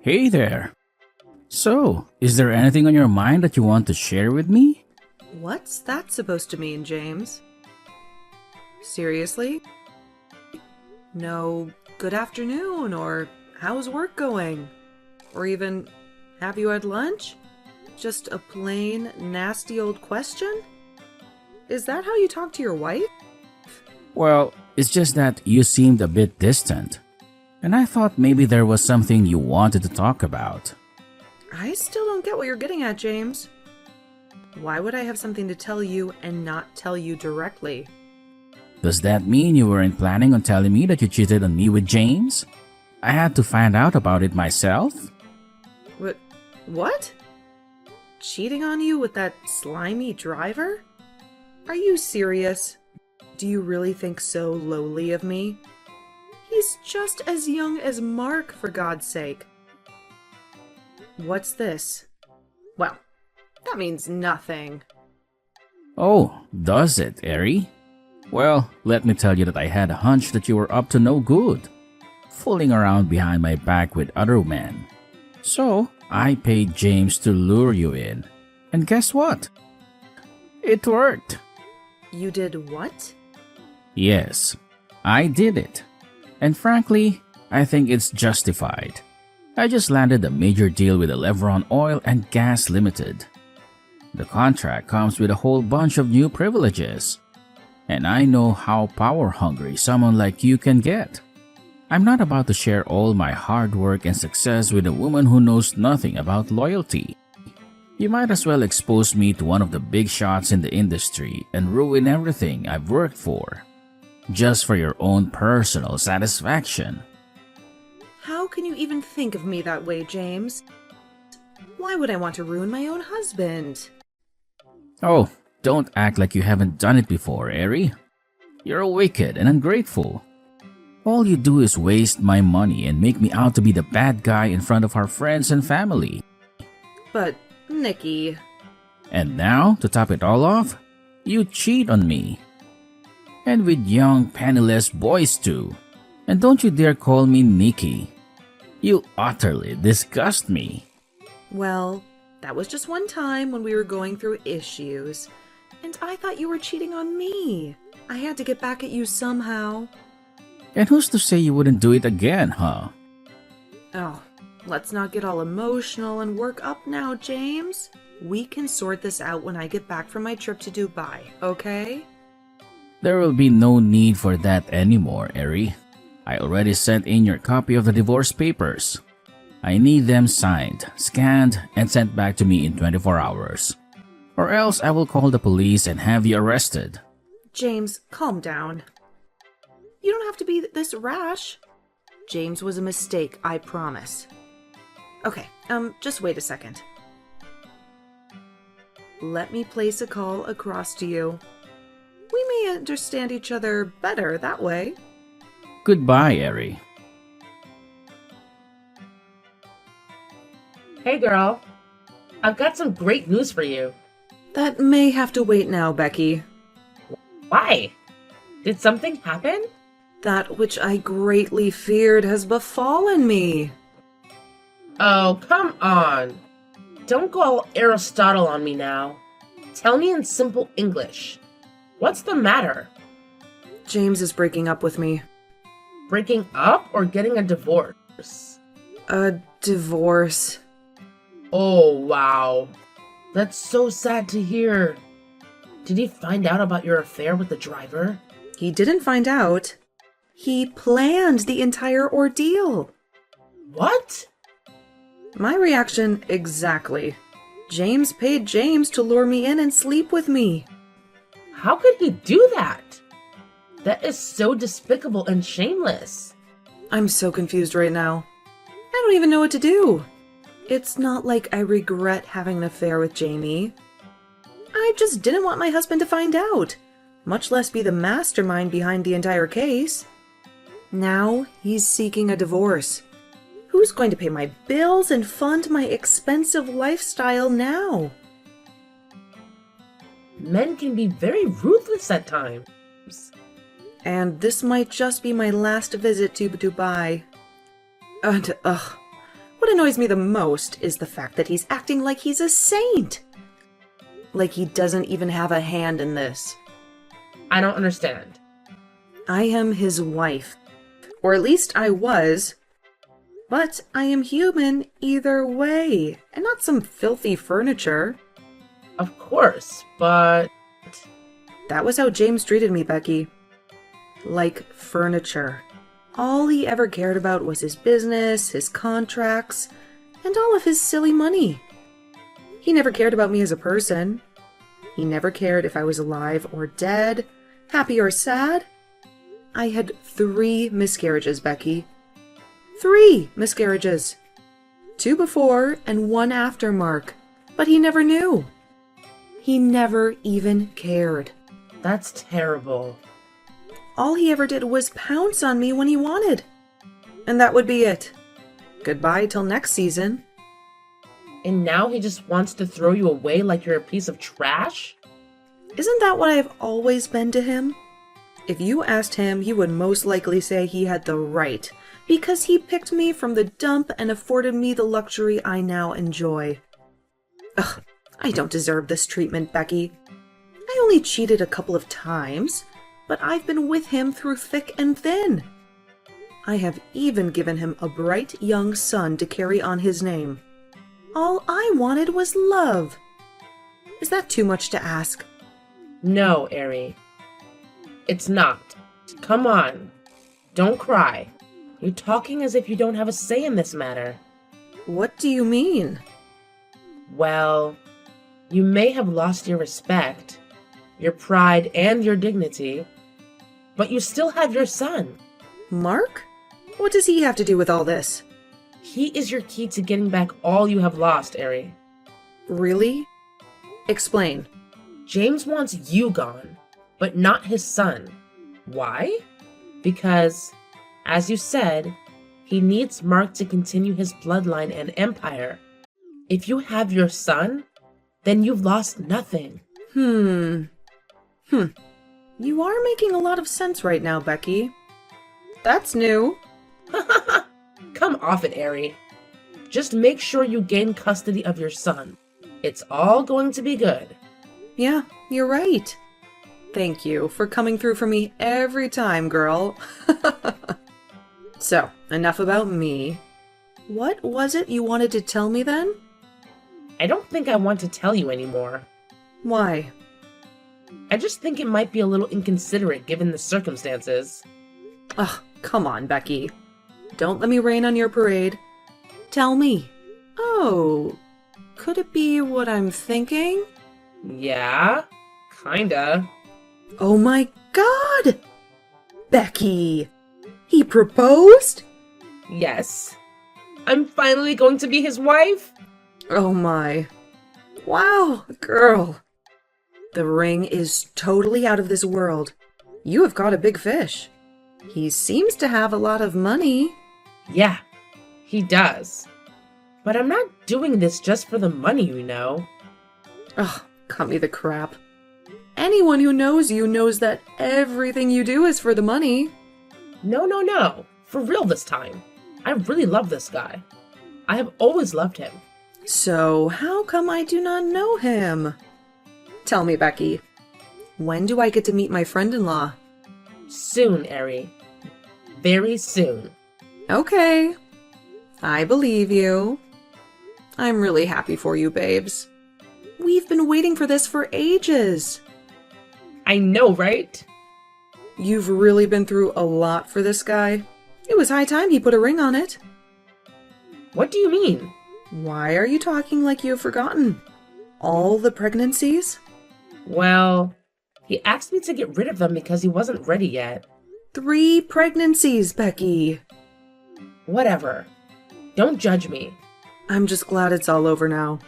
Hey there. So, is there anything on your mind that you want to share with me? What's that supposed to mean, James? Seriously? No good afternoon, or how's work going? Or even, have you had lunch? Just a plain, nasty old question? Is that how you talk to your wife? Well, it's just that you seemed a bit distant, and I thought maybe there was something you wanted to talk about. I still don't get what you're getting at, James. Why would I have something to tell you and not tell you directly? Does that mean you weren't planning on telling me that you cheated on me with James? I had to find out about it myself? What? Cheating on you with that slimy driver? Are you serious? Do you really think so lowly of me? He's just as young as Mark, for God's sake. What's this? Well, that means nothing. Oh, does it, Eri? Well, let me tell you that I had a hunch that you were up to no good, fooling around behind my back with other men. So, I paid James to lure you in. And guess what? It worked. You did what? Yes, I did it. And frankly, I think it's justified. I just landed a major deal with Elevron Oil and Gas Limited. The contract comes with a whole bunch of new privileges. And I know how power-hungry someone like you can get. I'm not about to share all my hard work and success with a woman who knows nothing about loyalty. You might as well expose me to one of the big shots in the industry and ruin everything I've worked for, just for your own personal satisfaction. How can you even think of me that way, James? Why would I want to ruin my own husband? Oh, don't act like you haven't done it before, Eri. You're wicked and ungrateful. All you do is waste my money and make me out to be the bad guy in front of our friends and family. But, Nikki... And now, to top it all off, you cheat on me. And with young, penniless boys too. And don't you dare call me Nikki. You utterly disgust me. Well, that was just one time when we were going through issues. And I thought you were cheating on me. I had to get back at you somehow. And who's to say you wouldn't do it again, huh? Oh, let's not get all emotional and work up now, James. We can sort this out when I get back from my trip to Dubai, okay? There will be no need for that anymore, Eri. I already sent in your copy of the divorce papers. I need them signed, scanned, and sent back to me in 24 hours. Or else I will call the police and have you arrested. James, calm down. You don't have to be this rash. James was a mistake, I promise. Okay, just wait a second. Let me place a call across to you. We may understand each other better that way. Goodbye, Eri. Hey girl, I've got some great news for you. That may have to wait now, Becky. Why? Did something happen? That which I greatly feared has befallen me. Oh, come on. Don't go all Aristotle on me now. Tell me in simple English. What's the matter? James is breaking up with me. Breaking up or getting a divorce? A divorce. Oh, wow. That's so sad to hear. Did he find out about your affair with the driver? He didn't find out. He planned the entire ordeal. What? My reaction exactly. James paid James to lure me in and sleep with me. How could he do that? That is so despicable and shameless. I'm so confused right now. I don't even know what to do. It's not like I regret having an affair with Jamie. I just didn't want my husband to find out, much less be the mastermind behind the entire case. Now he's seeking a divorce. Who's going to pay my bills and fund my expensive lifestyle now? Men can be very ruthless at times. And this might just be my last visit to Dubai. And, what What annoys me the most is the fact that he's acting like he's a saint. Like he doesn't even have a hand in this. I don't understand. I am his wife. Or at least I was. But I am human either way, and not some filthy furniture. Of course, but... That was how James treated me, Becky. Like furniture. All he ever cared about was his business, his contracts, and all of his silly money. He never cared about me as a person. He never cared if I was alive or dead, happy or sad. I had 3 miscarriages, Becky. 3 miscarriages. 2 before and 1 after Mark. But he never knew. He never even cared. That's terrible. All he ever did was pounce on me when he wanted. And that would be it. Goodbye till next season. And now he just wants to throw you away like you're a piece of trash? Isn't that what I've always been to him? If you asked him, he would most likely say he had the right, because he picked me from the dump and afforded me the luxury I now enjoy. Ugh, I don't deserve this treatment, Becky. I only cheated a couple of times, but I've been with him through thick and thin. I have even given him a bright young son to carry on his name. All I wanted was love. Is that too much to ask? No, Ari. It's not. Come on. Don't cry. You're talking as if you don't have a say in this matter. What do you mean? Well, you may have lost your respect, your pride, and your dignity, but you still have your son. Mark? What does he have to do with all this? He is your key to getting back all you have lost, Ari. Really? Explain. James wants you gone, but not his son. Why? Because, as you said, he needs Mark to continue his bloodline and empire. If you have your son, then you've lost nothing. You are making a lot of sense right now, Becky. That's new. Come off it, Ari. Just make sure you gain custody of your son. It's all going to be good. Yeah, you're right. Thank you for coming through for me every time, girl. So, enough about me. What was it you wanted to tell me then? I don't think I want to tell you anymore. Why? I just think it might be a little inconsiderate given the circumstances. Ugh, come on, Becky. Don't let me rain on your parade. Tell me. Oh, could it be what I'm thinking? Yeah, kinda. Oh my God! Becky! He proposed? Yes. I'm finally going to be his wife? Oh my. Wow, girl. The ring is totally out of this world. You have caught a big fish. He seems to have a lot of money. Yeah, he does. But I'm not doing this just for the money, you know. Ugh, cut me the crap. Anyone who knows you knows that everything you do is for the money. No. For real this time. I really love this guy. I have always loved him. So, how come I do not know him? Tell me, Becky. When do I get to meet my friend-in-law? Soon, Ari. Very soon. Okay. I believe you. I'm really happy for you, babes. We've been waiting for this for ages. I know, right? You've really been through a lot for this guy. It was high time he put a ring on it. What do you mean? Why are you talking like you've forgotten? All the pregnancies? Well, he asked me to get rid of them because he wasn't ready yet. 3 pregnancies, Becky. Whatever. Don't judge me. I'm just glad it's all over now.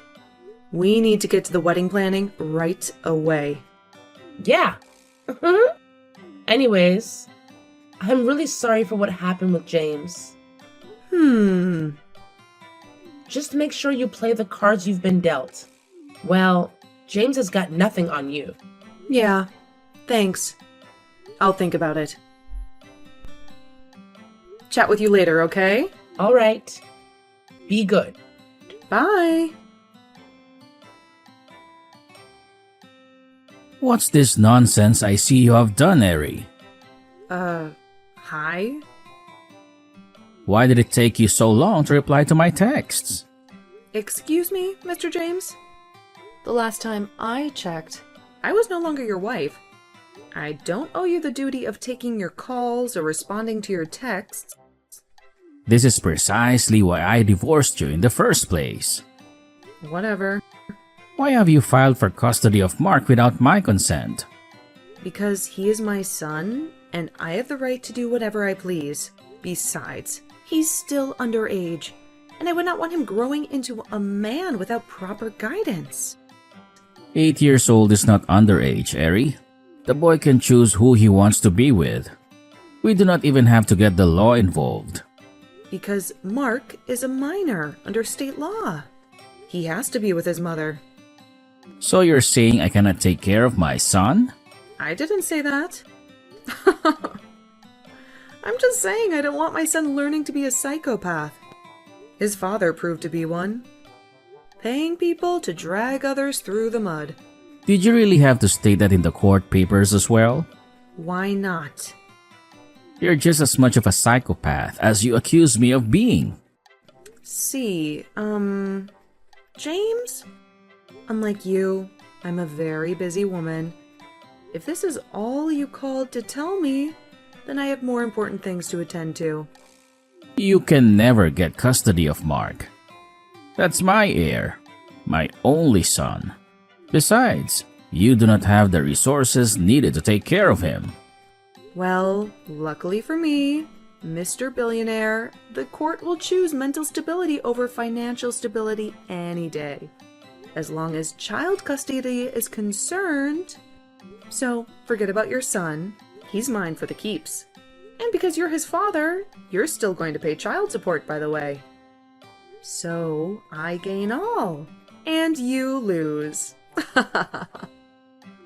We need to get to the wedding planning right away. Yeah. Anyways, I'm really sorry for what happened with James. Just make sure you play the cards you've been dealt. Well, James has got nothing on you. Yeah, thanks. I'll think about it. Chat with you later, okay? All right. Be good. Bye. What's this nonsense I see you have done, Eri? Hi? Why did it take you so long to reply to my texts? Excuse me, Mr. James? The last time I checked, I was no longer your wife. I don't owe you the duty of taking your calls or responding to your texts. This is precisely why I divorced you in the first place. Whatever. Why have you filed for custody of Mark without my consent? Because he is my son, and I have the right to do whatever I please. Besides, he's still underage, and I would not want him growing into a man without proper guidance. 8 years old is not underage, Eri. The boy can choose who he wants to be with. We do not even have to get the law involved. Because Mark is a minor under state law. He has to be with his mother. So you're saying I cannot take care of my son? I didn't say that. I'm just saying I don't want my son learning to be a psychopath. His father proved to be one. Paying people to drag others through the mud. Did you really have to state that in the court papers as well? Why not? You're just as much of a psychopath as you accuse me of being. See, James? Unlike you, I'm a very busy woman. If this is all you called to tell me, then I have more important things to attend to. You can never get custody of Mark. That's my heir, my only son. Besides, you do not have the resources needed to take care of him. Well, luckily for me, Mr. Billionaire, the court will choose mental stability over financial stability any day. As long as child custody is concerned. So, forget about your son. He's mine for the keeps. And because you're his father, you're still going to pay child support, by the way. So, I gain all. And you lose.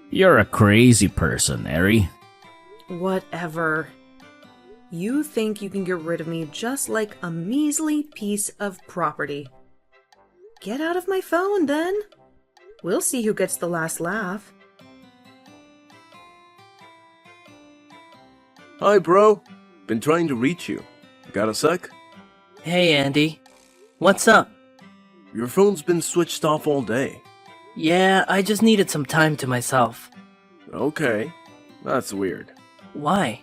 You're a crazy person, Eri. Whatever. You think you can get rid of me just like a measly piece of property. Get out of my phone, then. We'll see who gets the last laugh. Hi, bro. Been trying to reach you. Got a sec? Hey, Andy. What's up? Your phone's been switched off all day. Yeah, I just needed some time to myself. Okay. That's weird. Why?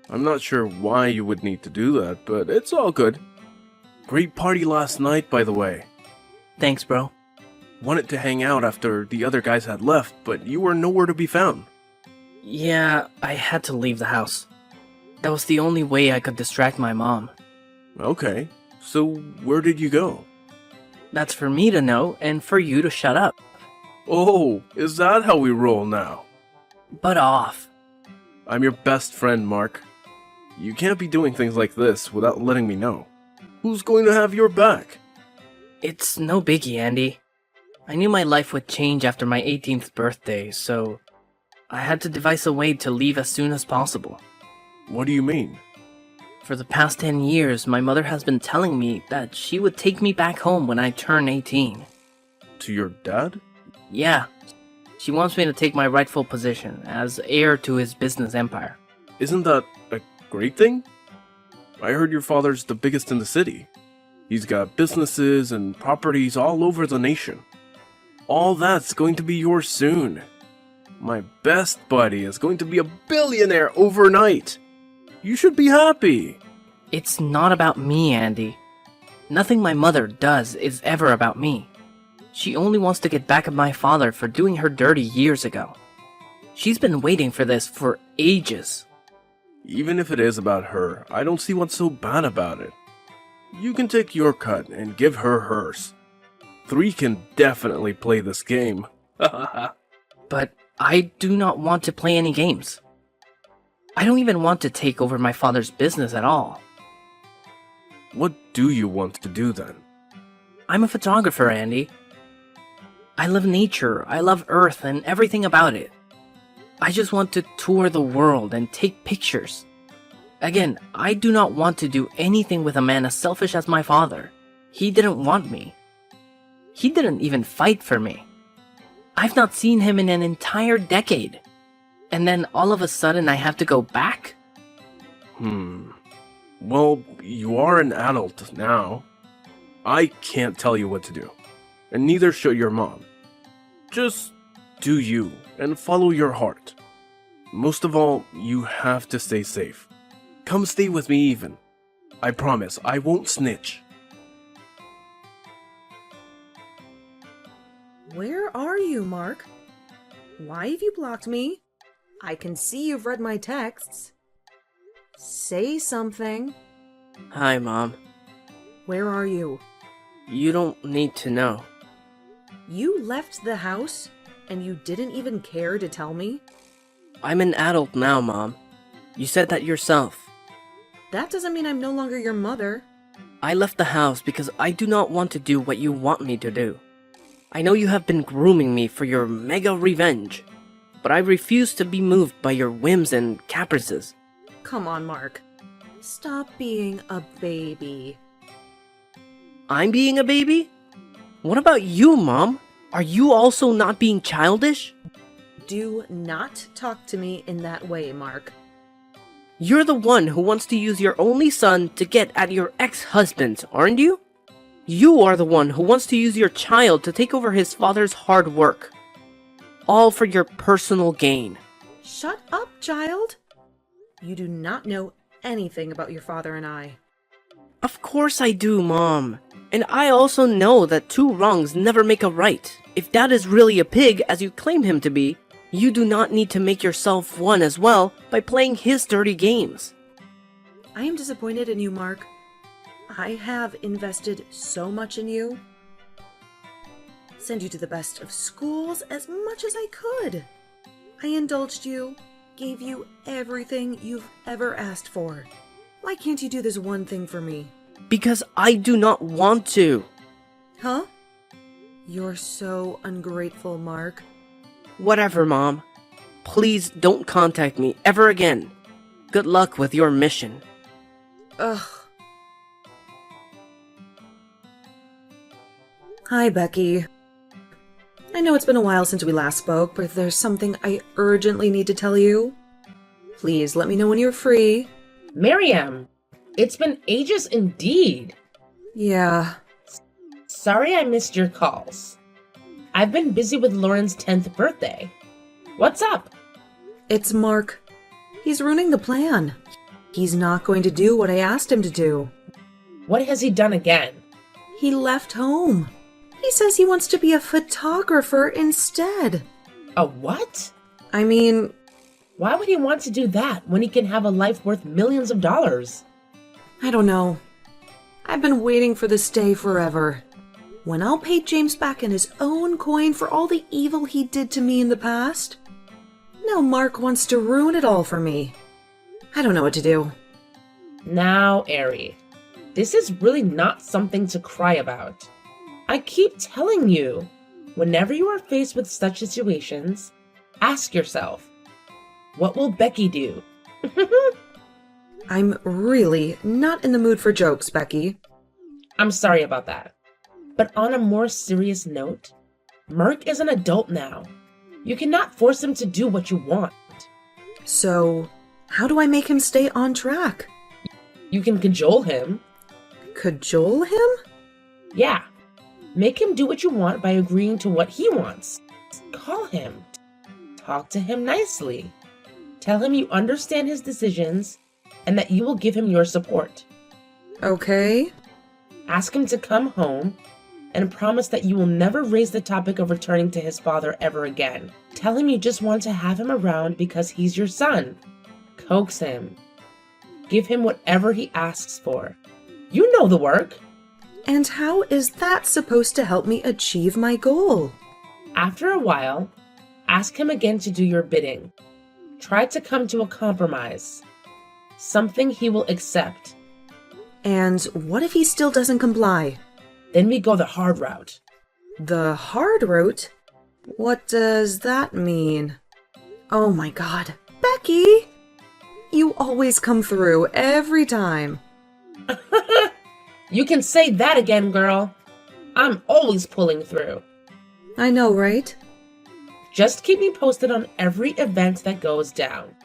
I'm not sure why you would need to do that, but it's all good. Great party last night, by the way. Thanks, bro. Wanted to hang out after the other guys had left, but you were nowhere to be found. Yeah, I had to leave the house. That was the only way I could distract my mom. Okay. So, where did you go? That's for me to know and for you to shut up. Oh, is that how we roll now? Butt off. I'm your best friend, Mark. You can't be doing things like this without letting me know. Who's going to have your back? It's no biggie, Andy. I knew my life would change after my 18th birthday, so I had to devise a way to leave as soon as possible. What do you mean? For the past 10 years, my mother has been telling me that she would take me back home when I turn 18. To your dad? Yeah. She wants me to take my rightful position as heir to his business empire. Isn't that a great thing? I heard your father's the biggest in the city. He's got businesses and properties all over the nation. All that's going to be yours soon. My best buddy is going to be a billionaire overnight. You should be happy. It's not about me, Andy. Nothing my mother does is ever about me. She only wants to get back at my father for doing her dirty years ago. She's been waiting for this for ages. Even if it is about her, I don't see what's so bad about it. You can take your cut and give her hers. 3 can definitely play this game. But I do not want to play any games. I don't even want to take over my father's business at all. What do you want to do then? I'm a photographer, Andy. I love nature, I love Earth and everything about it. I just want to tour the world and take pictures. Again, I do not want to do anything with a man as selfish as my father. He didn't want me. He didn't even fight for me. I've not seen him in an entire decade. And then all of a sudden I have to go back? Well, you are an adult now. I can't tell you what to do. And neither should your mom. Just do you and follow your heart. Most of all, you have to stay safe. Come stay with me even. I promise I won't snitch. Where are you, Mark? Why have you blocked me? I can see you've read my texts. Say something. Hi, Mom. Where are you? You don't need to know. You left the house and you didn't even care to tell me? I'm an adult now, Mom. You said that yourself. That doesn't mean I'm no longer your mother. I left the house because I do not want to do what you want me to do. I know you have been grooming me for your mega revenge, but I refuse to be moved by your whims and caprices. Come on, Mark. Stop being a baby. I'm being a baby? What about you, Mom? Are you also not being childish? Do not talk to me in that way, Mark. You're the one who wants to use your only son to get at your ex-husband, aren't you? You are the one who wants to use your child to take over his father's hard work. All for your personal gain. Shut up, child. You do not know anything about your father and I. Of course I do, Mom. And I also know that two wrongs never make a right. If Dad is really a pig, as you claim him to be, you do not need to make yourself one as well by playing his dirty games. I am disappointed in you, Mark. I have invested so much in you. Send you to the best of schools as much as I could. I indulged you, gave you everything you've ever asked for. Why can't you do this one thing for me? Because I do not want to. Huh? You're so ungrateful, Mark. Whatever, Mom. Please don't contact me ever again. Good luck with your mission. Ugh. Hi, Becky. I know it's been a while since we last spoke, but there's something I urgently need to tell you. Please let me know when you're free. Miriam, it's been ages indeed. Yeah. Sorry I missed your calls. I've been busy with Lauren's 10th birthday. What's up? It's Mark. He's ruining the plan. He's not going to do what I asked him to do. What has he done again? He left home. He says he wants to be a photographer instead. A what? I mean, Why would he want to do that when he can have a life worth millions of dollars? I don't know. I've been waiting for this day forever. When I'll pay James back in his own coin for all the evil he did to me in the past. Now Mark wants to ruin it all for me. I don't know what to do. Now, Ari, this is really not something to cry about. I keep telling you, whenever you are faced with such situations, ask yourself, what will Becky do? I'm really not in the mood for jokes, Becky. I'm sorry about that. But on a more serious note, Mark is an adult now. You cannot force him to do what you want. So, how do I make him stay on track? You can cajole him. Cajole him? Yeah. Make him do what you want by agreeing to what he wants. Call him. Talk to him nicely. Tell him you understand his decisions and that you will give him your support. Okay. Ask him to come home and promise that you will never raise the topic of returning to his father ever again. Tell him you just want to have him around because he's your son. Coax him. Give him whatever he asks for. You know the work. And how is that supposed to help me achieve my goal? After a while, ask him again to do your bidding. Try to come to a compromise. Something he will accept. And what if he still doesn't comply? Then we go the hard route. The hard route? What does that mean? Oh my god. Becky! You always come through every time. You can say that again, girl. I'm always pulling through. I know, right? Just keep me posted on every event that goes down.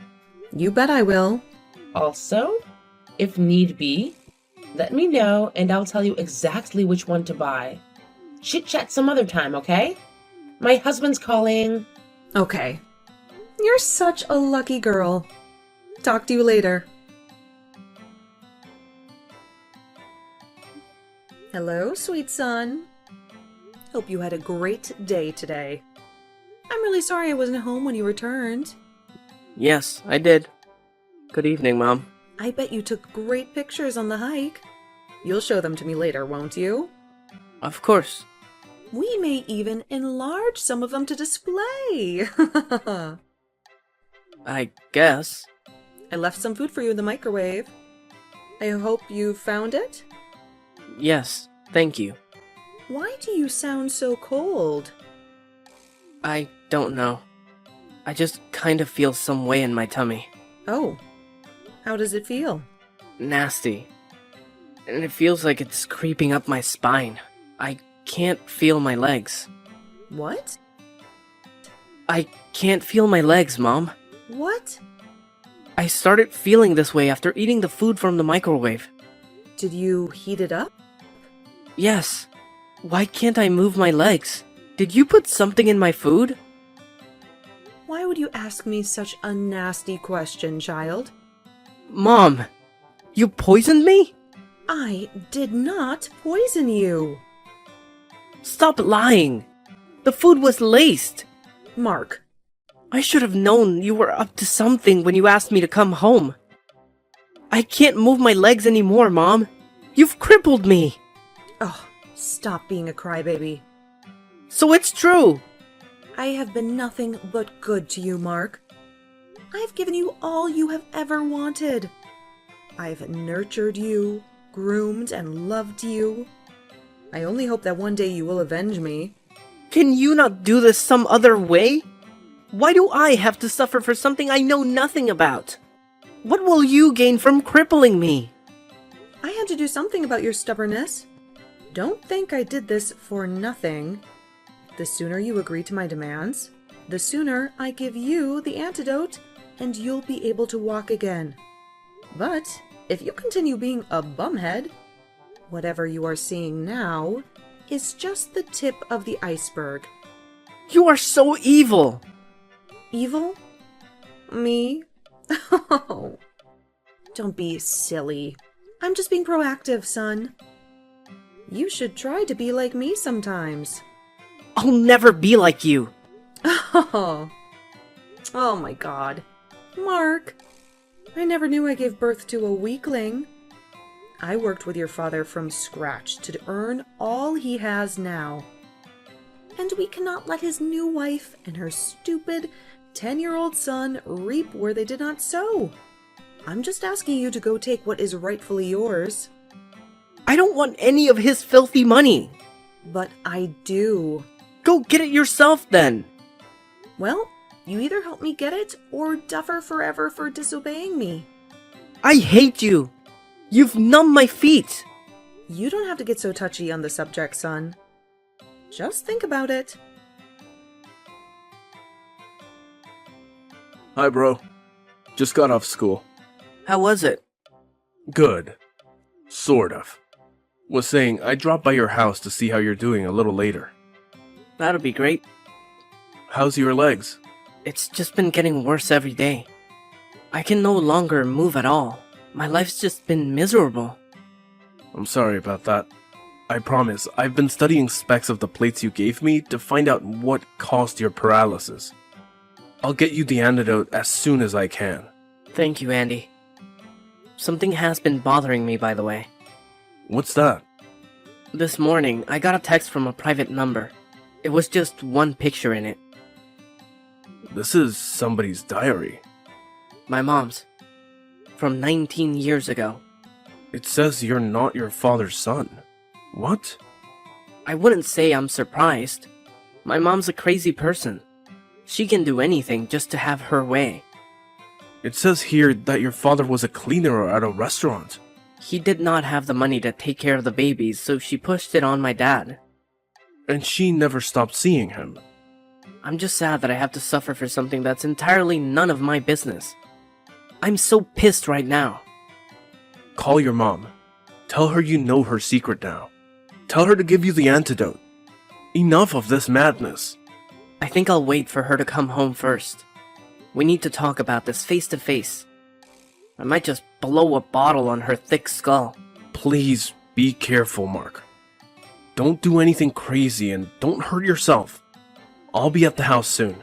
You bet I will. Also, if need be, let me know and I'll tell you exactly which one to buy. Chit-chat some other time, okay? My husband's calling. Okay. You're such a lucky girl. Talk to you later. Hello, sweet son. Hope you had a great day today. I'm really sorry I wasn't home when you returned. Yes, I did. Good evening, Mom. I bet you took great pictures on the hike. You'll show them to me later, won't you? Of course. We may even enlarge some of them to display. I guess. I left some food for you in the microwave. I hope you found it? Yes, thank you. Why do you sound so cold? I don't know. I just kind of feel some way in my tummy. Oh, how does it feel? Nasty. And it feels like it's creeping up my spine. I can't feel my legs. What? I can't feel my legs, Mom. What? I started feeling this way after eating the food from the microwave. Did you heat it up? Yes. Why can't I move my legs? Did you put something in my food? Why would you ask me such a nasty question, child? Mom, you poisoned me? I did not poison you. Stop lying. The food was laced. Mark, I should have known you were up to something when you asked me to come home. I can't move my legs anymore, Mom. You've crippled me. oh, stop being a crybaby. So it's true. I have been nothing but good to you, Mark. I've given you all you have ever wanted. I've nurtured you, groomed and loved you. I only hope that one day you will avenge me. Can you not do this some other way? Why do I have to suffer for something I know nothing about? What will you gain from crippling me? I had to do something about your stubbornness. Don't think I did this for nothing. The sooner you agree to my demands, the sooner I give you the antidote and you'll be able to walk again. But if you continue being a bumhead, whatever you are seeing now is just the tip of the iceberg. You are so evil. Evil? Me? Oh, don't be silly. I'm just being proactive, son. You should try to be like me sometimes. I'll never be like you. Oh my god. Mark, I never knew I gave birth to a weakling. I worked with your father from scratch to earn all he has now. And we cannot let his new wife and her stupid 10-year-old son reap where they did not sow. I'm just asking you to go take what is rightfully yours. I don't want any of his filthy money. But I do. Go get it yourself then. Well, you either help me get it or duffer forever for disobeying me. I hate you. You've numbed my feet. You don't have to get so touchy on the subject, son. Just think about it. Hi, bro. Just got off school. How was it? Good. Sort of. Was saying I'd drop by your house to see how you're doing a little later. That'll be great. How's your legs? It's just been getting worse every day. I can no longer move at all. My life's just been miserable. I'm sorry about that. I promise, I've been studying specs of the plates you gave me to find out what caused your paralysis. I'll get you the antidote as soon as I can. Thank you, Andy. Something has been bothering me, by the way. What's that? This morning, I got a text from a private number. It was just one picture in it. This is somebody's diary. My mom's. From 19 years ago. It says you're not your father's son. What? I wouldn't say I'm surprised. My mom's a crazy person. She can do anything just to have her way. It says here that your father was a cleaner at a restaurant. He did not have the money to take care of the babies, so she pushed it on my dad. And she never stopped seeing him. I'm just sad that I have to suffer for something that's entirely none of my business. I'm so pissed right now. Call your mom. Tell her you know her secret now. Tell her to give you the antidote. Enough of this madness. I think I'll wait for her to come home first. We need to talk about this face to face. I might just blow a bottle on her thick skull. Please be careful, Mark. Don't do anything crazy and don't hurt yourself. I'll be at the house soon.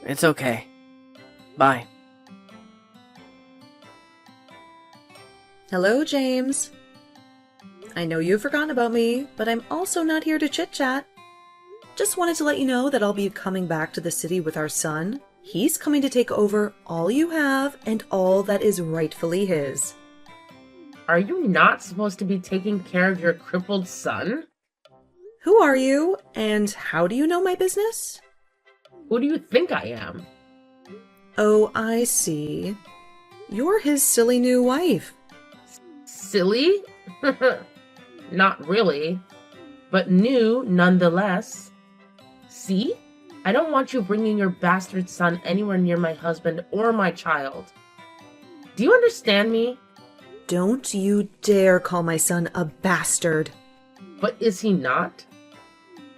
It's okay. Bye. Hello, James. I know you've forgotten about me, but I'm also not here to chit-chat. Just wanted to let you know that I'll be coming back to the city with our son. He's coming to take over all you have and all that is rightfully his. Are you not supposed to be taking care of your crippled son? Who are you, and how do you know my business? Who do you think I am? Oh, I see. You're his silly new wife. Silly? Not really, but new nonetheless. See? I don't want you bringing your bastard son anywhere near my husband or my child. Do you understand me? Don't you dare call my son a bastard. But is he not?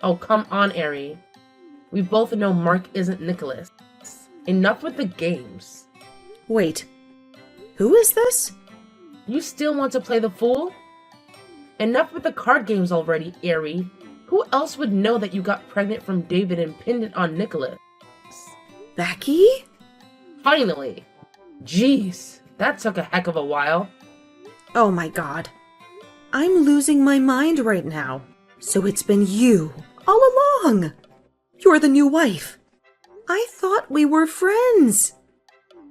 Oh, come on, Ari. We both know Mark isn't Nicholas. Enough with the games. Wait, who is this? You still want to play the fool? Enough with the card games already, Ari. Who else would know that you got pregnant from David and pinned it on Nicholas? Becky? Finally! Jeez, that took a heck of a while. Oh my god. I'm losing my mind right now. So it's been you all along. You're the new wife. I thought we were friends.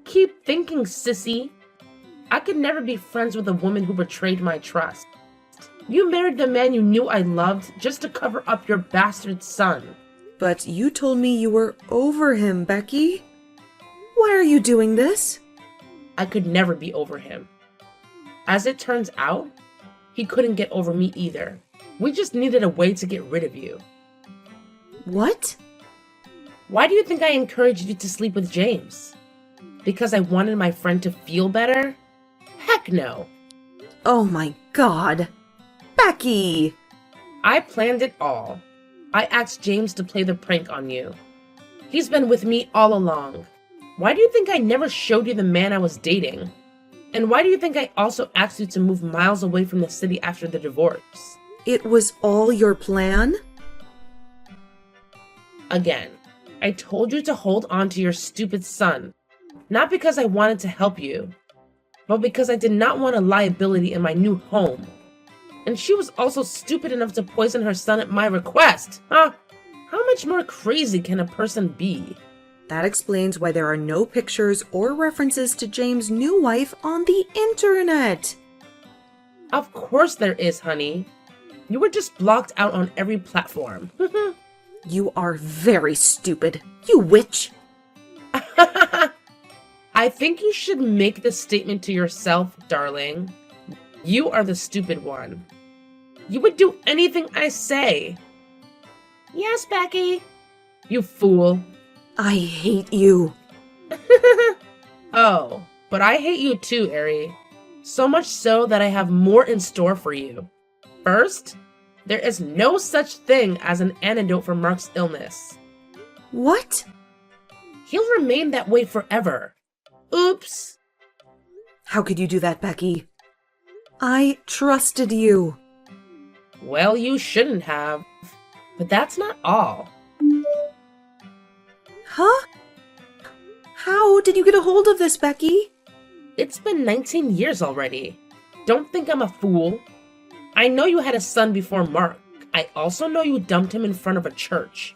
Keep thinking, sissy. I could never be friends with a woman who betrayed my trust. You married the man you knew I loved just to cover up your bastard son. But you told me you were over him, Becky. Why are you doing this? I could never be over him. As it turns out, he couldn't get over me either. We just needed a way to get rid of you. What? Why do you think I encouraged you to sleep with James? Because I wanted my friend to feel better? Heck no. Oh my god. Becky! I planned it all. I asked James to play the prank on you. He's been with me all along. Why do you think I never showed you the man I was dating? And why do you think I also asked you to move miles away from the city after the divorce? It was all your plan? Again, I told you to hold on to your stupid son. Not because I wanted to help you, but because I did not want a liability in my new home. And she was also stupid enough to poison her son at my request. Huh? How much more crazy can a person be? That explains why there are no pictures or references to James' new wife on the internet. Of course there is, honey. You were just blocked out on every platform. You are very stupid, you witch. I think you should make this statement to yourself, darling. You are the stupid one. You would do anything I say. Yes, Becky. You fool. I hate you. Oh, but I hate you too, Ari. So much so that I have more in store for you. First, there is no such thing as an antidote for Mark's illness. What? He'll remain that way forever. Oops. How could you do that, Becky? I trusted you. Well, you shouldn't have. But that's not all. Huh? How did you get a hold of this, Becky? It's been 19 years already. Don't think I'm a fool. I know you had a son before Mark. I also know you dumped him in front of a church.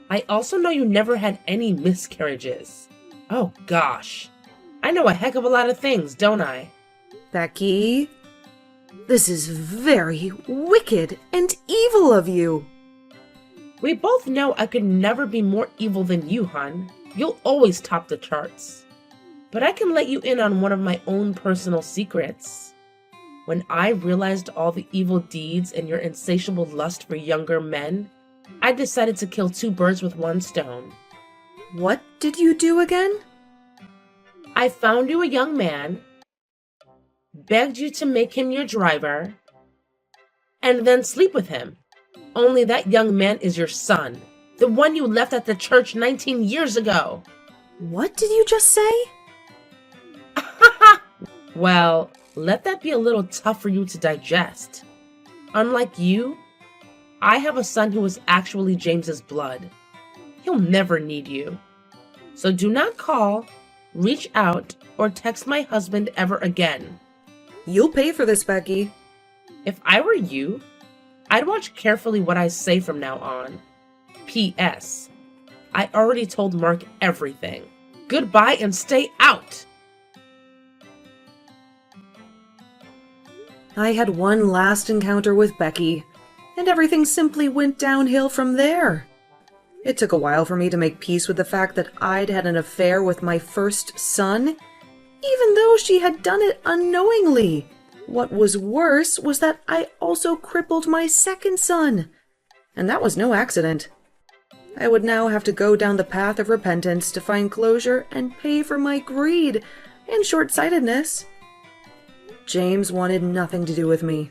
I also know you never had any miscarriages. Oh gosh. I know a heck of a lot of things, don't I? Becky, this is very wicked and evil of you. We both know I could never be more evil than you, hon. You'll always top the charts. But I can let you in on one of my own personal secrets. When I realized all the evil deeds and your insatiable lust for younger men, I decided to kill 2 birds with 1 stone. What did you do again? I found you a young man, begged you to make him your driver, and then sleep with him. Only that young man is your son, the one you left at the church 19 years ago. What did you just say? Well, let that be a little tough for you to digest. Unlike you, I have a son who is actually James's blood. He'll never need you. So do not call, reach out, or text my husband ever again. You'll pay for this, Becky. If I were you, I'd watch carefully what I say from now on. P.S. I already told Mark everything. Goodbye and stay out! I had one last encounter with Becky, and everything simply went downhill from there. It took a while for me to make peace with the fact that I'd had an affair with my first son, even though she had done it unknowingly. What was worse was that I also crippled my second son, and that was no accident. I would now have to go down the path of repentance to find closure and pay for my greed and short-sightedness. James wanted nothing to do with me.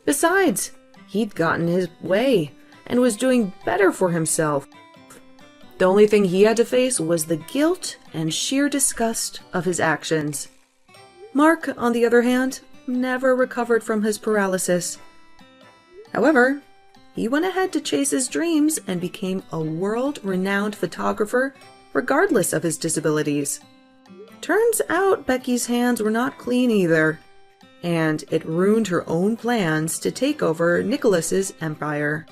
Besides, he'd gotten his way and was doing better for himself. The only thing he had to face was the guilt and sheer disgust of his actions. Mark, on the other hand, never recovered from his paralysis. However, he went ahead to chase his dreams and became a world-renowned photographer regardless of his disabilities. Turns out Becky's hands were not clean either, and it ruined her own plans to take over Nicholas's empire.